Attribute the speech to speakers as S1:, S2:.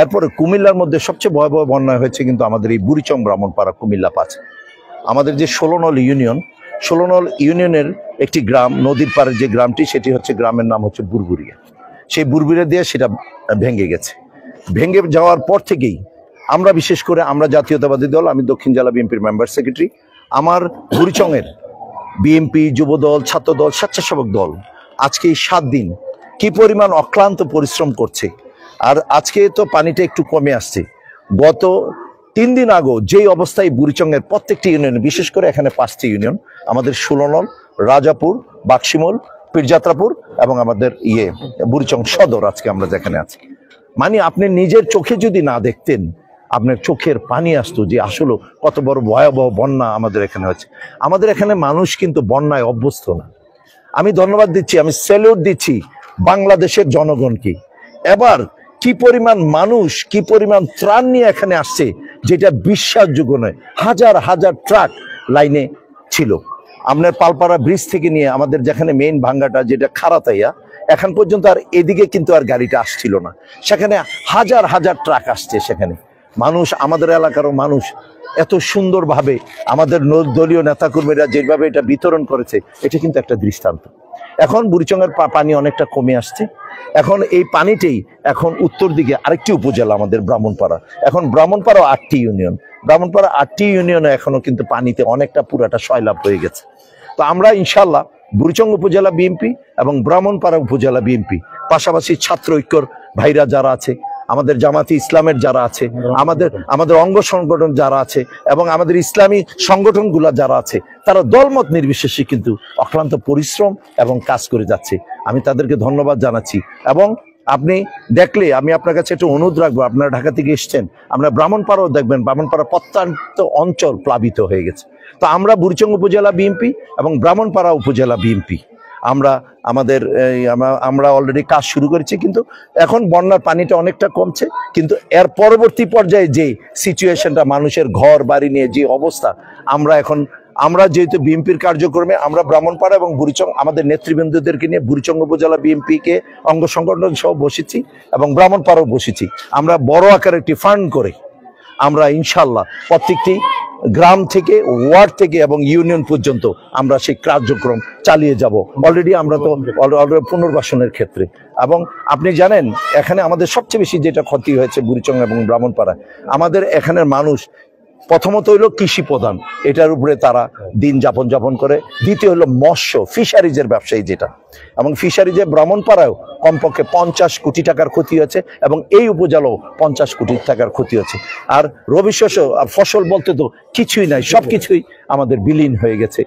S1: এরপরে কুমিল্লার মধ্যে সবচেয়ে ভয়াবহ বন্যা হয়েছে কিন্তু আমাদের এই বুড়িচং ব্রাহ্মণপাড়া কুমিল্লা 5। আমাদের যে 16 নং ইউনিয়ন, 16 নং ইউনিয়নের একটি গ্রাম, নদীর পাড়ের যে গ্রামটি, সেটি হচ্ছে গ্রামের নাম হচ্ছে বুরবুরিয়া। সেই বুরবুরিয়া দিয়ে সেটা ভেঙে গেছে। ভেঙে যাওয়ার পর থেকেই আমরা, বিশেষ করে আমরা জাতীয়তাবাদী দল, আমি দক্ষিণ জেলা বিএনপির মেম্বার সেক্রেটারি, আমার বুড়িচংয়ের বিএনপি, যুবদল, ছাত্রদল, স্বেচ্ছাসেবক দল আজকে এই 7 দিন কি পরিমাণ অক্লান্ত পরিশ্রম করছে। আর আজকে তো পানিটা একটু কমে আসছে। গত 3 দিন আগে যেই অবস্থায় বুড়িচংয়ের প্রত্যেকটি ইউনিয়ন, বিশেষ করে এখানে 5টি ইউনিয়ন, আমাদের 16 নং, রাজাপুর, বাক্সিমল, পীরযাত্রাপুর এবং আমাদের বুড়িচং সদর, আজকে আমরা যেখানে আছি, মানে আপনি নিজের চোখে যদি না দেখতেন, আপনার চোখের পানি আসতো যে আসলে কত বড় ভয়াবহ বন্যা আমাদের এখানে হচ্ছে। আমাদের এখানে মানুষ কিন্তু বন্যায় অভ্যস্ত না। আমি ধন্যবাদ দিচ্ছি, আমি স্যালুট দিচ্ছি বাংলাদেশের জনগণকে। এবার কি পরিমাণ মানুষ, কি পরিমাণ ত্রাণ নিয়ে এখানে আসছে, যেটা বিশ্বাসযোগ্য নয়। হাজার হাজার ট্রাক লাইনে ছিল। আপনার পালপাড়া ব্রিজ থেকে নিয়ে আমাদের যেখানে মেইন ভাঙ্গাটা, যেটা খারাতাইয়া, এখন পর্যন্ত আর এদিকে কিন্তু আর গাড়িটা আসছিল না। সেখানে হাজার হাজার ট্রাক আসছে। সেখানে মানুষ, আমাদের এলাকারও মানুষ এত সুন্দরভাবে, আমাদের দলীয় নেতাকর্মীরা যেভাবে এটা বিতরণ করেছে, এটা কিন্তু একটা দৃষ্টান্ত। এখন বুড়িচংয়ের পানি অনেকটা কমে আসছে। এখন এই পানিতেই এখন উত্তর দিকে আরেকটি উপজেলা আমাদের ব্রাহ্মণপাড়া, এখন ব্রাহ্মণপাড়া 8টি ইউনিয়ন, ব্রাহ্মণপাড়া 8টি ইউনিয়নে এখনো কিন্তু পানিতে অনেকটা পুরাটা সয়লাভ হয়ে গেছে। তো আমরা ইনশাল্লাহ বুড়িচং উপজেলা বিএনপি এবং ব্রাহ্মণপাড়া উপজেলা বিএনপি, পাশাপাশি ছাত্র ঐক্যর ভাইরা যারা আছে, আমাদের জামাতে ইসলামের যারা আছে, আমাদের অঙ্গ সংগঠন যারা আছে এবং আমাদের ইসলামী সংগঠনগুলা যারা আছে, তারা দলমত নির্বিশেষে কিন্তু অক্লান্ত পরিশ্রম এবং কাজ করে যাচ্ছে। আমি তাদেরকে ধন্যবাদ জানাচ্ছি। এবং আপনি দেখলে আমি আপনার কাছে একটা অনুরোধ রাখবো, আপনারা ঢাকা থেকে এসছেন, আমরা ব্রাহ্মণপাড়াও দেখবেন, ব্রাহ্মণপাড়া প্রত্যন্ত অঞ্চল প্লাবিত হয়ে গেছে। তো আমরা বুড়িচং উপজেলা বিএনপি এবং ব্রাহ্মণপাড়া উপজেলা বিএনপি আমরা অলরেডি কাজ শুরু করেছি। কিন্তু এখন বন্যার পানিটা অনেকটা কমছে, কিন্তু এর পরবর্তী পর্যায়ে যে সিচুয়েশনটা, মানুষের ঘর বাড়ি নিয়ে যে অবস্থা, আমরা যেহেতু বিএনপির কার্যক্রমে আমরা ব্রাহ্মণপাড়া এবং বুড়িচং আমাদের নেতৃবৃন্দদেরকে নিয়ে বুড়িচং উপজেলা বিএনপিকে অঙ্গ সংগঠন সহ বসেছি এবং ব্রাহ্মণপাড়াও বসেছি। আমরা বড় আকারে একটি ফান্ড করে আমরা ইনশাল্লাহ প্রত্যেকটি গ্রাম থেকে, ওয়ার্ড থেকে এবং ইউনিয়ন পর্যন্ত আমরা সেই কার্যক্রম চালিয়ে যাব। অলরেডি আমরা তো পুনর্বাসনের ক্ষেত্রে, এবং আপনি জানেন এখানে আমাদের সবচেয়ে বেশি যেটা ক্ষতি হয়েছে বুড়িচং এবং ব্রাহ্মণপাড়া, আমাদের এখানের মানুষ প্রথমত হইল কৃষি প্রধান, এটার উপরে তারা দিন যাপন করে। দ্বিতীয় হলো মৎস্য, ফিশারিজের ব্যবসায়ী যেটা, এবং ফিশারিজে ব্রাহ্মণপাড়ায়ও কমপক্ষে 50 কোটি টাকার ক্ষতি হয়েছে এবং এই উপজেলাও 50 কোটি টাকার ক্ষতি হয়েছে। আর রবি শস্য আর ফসল বলতে তো কিছুই নাই, সবকিছুই আমাদের বিলীন হয়ে গেছে।